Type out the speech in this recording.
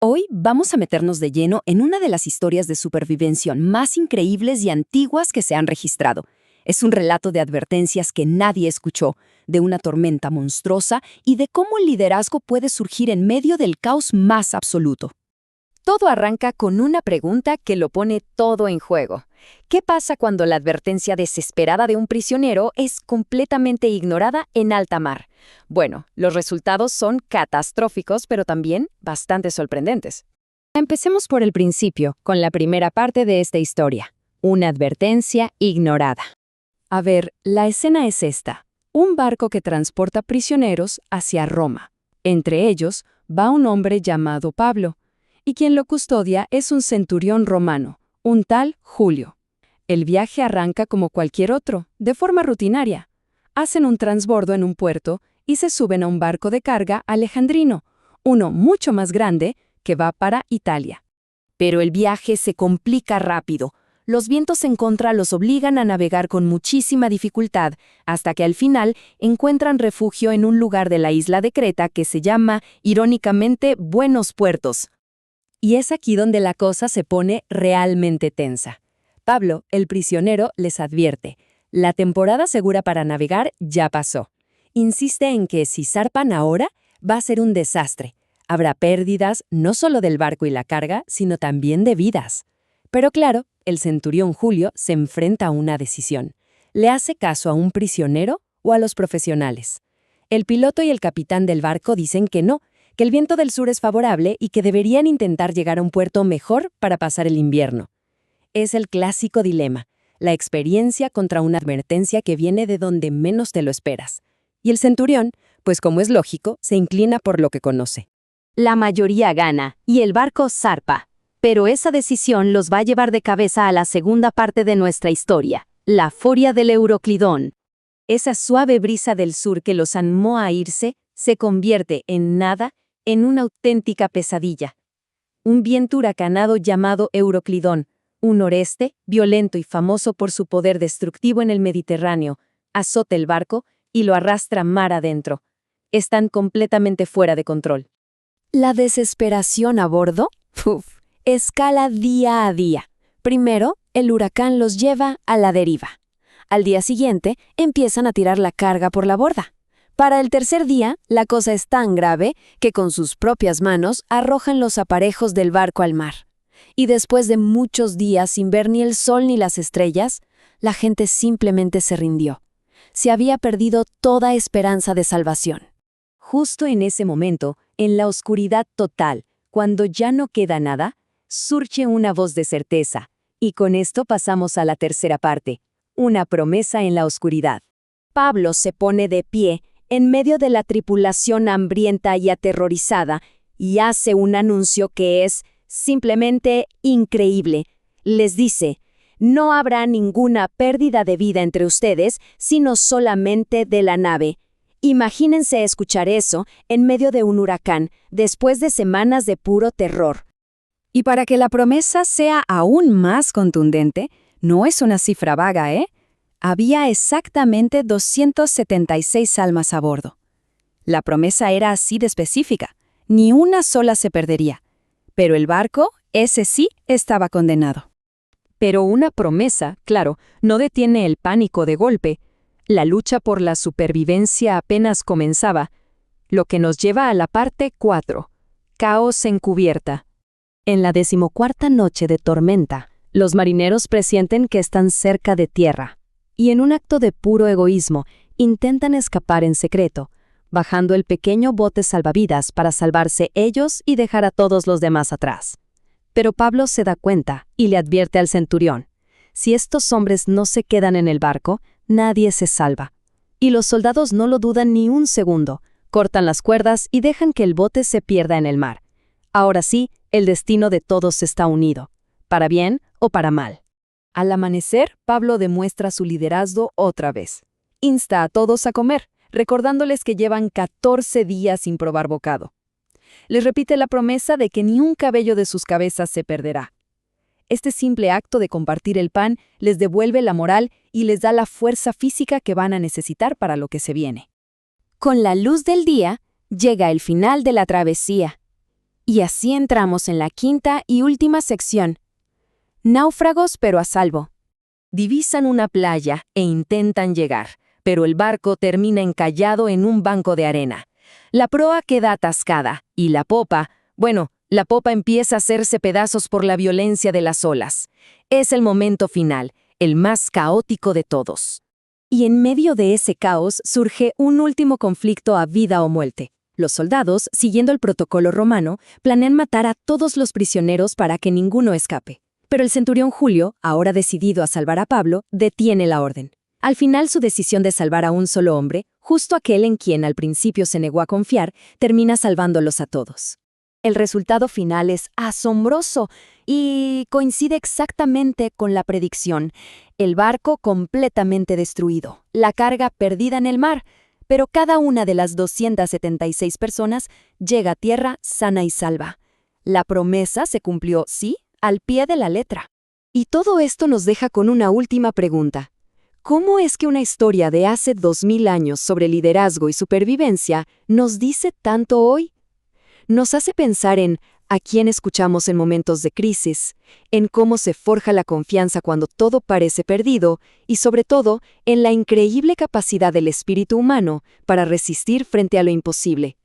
Hoy vamos a meternos de lleno en una de las historias de supervivencia más increíbles y antiguas que se han registrado. Es un relato de advertencias que nadie escuchó, de una tormenta monstruosa y de cómo el liderazgo puede surgir en medio del caos más absoluto. Todo arranca con una pregunta que lo pone todo en juego. ¿Qué pasa cuando la advertencia desesperada de un prisionero es completamente ignorada en alta mar? Bueno, los resultados son catastróficos, pero también bastante sorprendentes. Empecemos por el principio, con la primera parte de esta historia. Una advertencia ignorada. A ver, la escena es esta. Un barco que transporta prisioneros hacia Roma. Entre ellos va un hombre llamado Pablo, y quien lo custodia es un centurión romano, un tal Julio. El viaje arranca como cualquier otro, de forma rutinaria. Hacen un transbordo en un puerto y se suben a un barco de carga alejandrino, uno mucho más grande que va para Italia. Pero el viaje se complica rápido. Los vientos en contra los obligan a navegar con muchísima dificultad, hasta que al final encuentran refugio en un lugar de la isla de Creta que se llama, irónicamente, Buenos Puertos. Y es aquí donde la cosa se pone realmente tensa. Pablo, el prisionero, les advierte: la temporada segura para navegar ya pasó. Insiste en que si zarpan ahora, va a ser un desastre. Habrá pérdidas no solo del barco y la carga, sino también de vidas. Pero claro, el centurión Julio se enfrenta a una decisión. ¿Le hace caso a un prisionero o a los profesionales? El piloto y el capitán del barco dicen que no, que el viento del sur es favorable y que deberían intentar llegar a un puerto mejor para pasar el invierno. Es el clásico dilema, la experiencia contra una advertencia que viene de donde menos te lo esperas. Y el centurión, pues como es lógico, se inclina por lo que conoce. La mayoría gana y el barco zarpa. Pero esa decisión los va a llevar de cabeza a la segunda parte de nuestra historia, la furia del Euroclidón. Esa suave brisa del sur que los animó a irse se convierte en nada, en una auténtica pesadilla. Un viento huracanado llamado Euroclidón, un noreste, violento y famoso por su poder destructivo en el Mediterráneo, azota el barco y lo arrastra mar adentro. Están completamente fuera de control. La desesperación a bordo, escala día a día. Primero, el huracán los lleva a la deriva. Al día siguiente, empiezan a tirar la carga por la borda. Para el tercer día, la cosa es tan grave que con sus propias manos arrojan los aparejos del barco al mar. Y después de muchos días sin ver ni el sol ni las estrellas, la gente simplemente se rindió. Se había perdido toda esperanza de salvación. Justo en ese momento, en la oscuridad total, cuando ya no queda nada, surge una voz de certeza. Y con esto pasamos a la tercera parte, una promesa en la oscuridad. Pablo se pone de pie en medio de la tripulación hambrienta y aterrorizada y hace un anuncio que es simplemente increíble. Les dice: no habrá ninguna pérdida de vida entre ustedes, sino solamente de la nave. Imagínense escuchar eso en medio de un huracán, después de semanas de puro terror. Y para que la promesa sea aún más contundente, no es una cifra vaga, ¿eh? Había exactamente 276 almas a bordo. La promesa era así de específica, ni una sola se perdería. Pero el barco, ese sí, estaba condenado. Pero una promesa, claro, no detiene el pánico de golpe. La lucha por la supervivencia apenas comenzaba, lo que nos lleva a la parte 4, caos encubierta. En la 14ª noche de tormenta, los marineros presienten que están cerca de tierra, y en un acto de puro egoísmo, intentan escapar en secreto, bajando el pequeño bote salvavidas para salvarse ellos y dejar a todos los demás atrás. Pero Pablo se da cuenta y le advierte al centurión: si estos hombres no se quedan en el barco, nadie se salva. Y los soldados no lo dudan ni un segundo, cortan las cuerdas y dejan que el bote se pierda en el mar. Ahora sí, el destino de todos está unido, para bien o para mal. Al amanecer, Pablo demuestra su liderazgo otra vez. Insta a todos a comer, recordándoles que llevan 14 días sin probar bocado. Les repite la promesa de que ni un cabello de sus cabezas se perderá. Este simple acto de compartir el pan les devuelve la moral y les da la fuerza física que van a necesitar para lo que se viene. Con la luz del día, llega el final de la travesía. Y así entramos en la quinta y última sección. Náufragos pero a salvo. Divisan una playa e intentan llegar, pero el barco termina encallado en un banco de arena. La proa queda atascada y la popa empieza a hacerse pedazos por la violencia de las olas. Es el momento final, el más caótico de todos. Y en medio de ese caos surge un último conflicto a vida o muerte. Los soldados, siguiendo el protocolo romano, planean matar a todos los prisioneros para que ninguno escape. Pero el centurión Julio, ahora decidido a salvar a Pablo, detiene la orden. Al final, su decisión de salvar a un solo hombre, justo aquel en quien al principio se negó a confiar, termina salvándolos a todos. El resultado final es asombroso y coincide exactamente con la predicción. El barco completamente destruido, la carga perdida en el mar, pero cada una de las 276 personas llega a tierra sana y salva. La promesa se cumplió, sí, al pie de la letra. Y todo esto nos deja con una última pregunta. ¿Cómo es que una historia de hace 2000 años sobre liderazgo y supervivencia nos dice tanto hoy? Nos hace pensar en a quién escuchamos en momentos de crisis, en cómo se forja la confianza cuando todo parece perdido y, sobre todo, en la increíble capacidad del espíritu humano para resistir frente a lo imposible.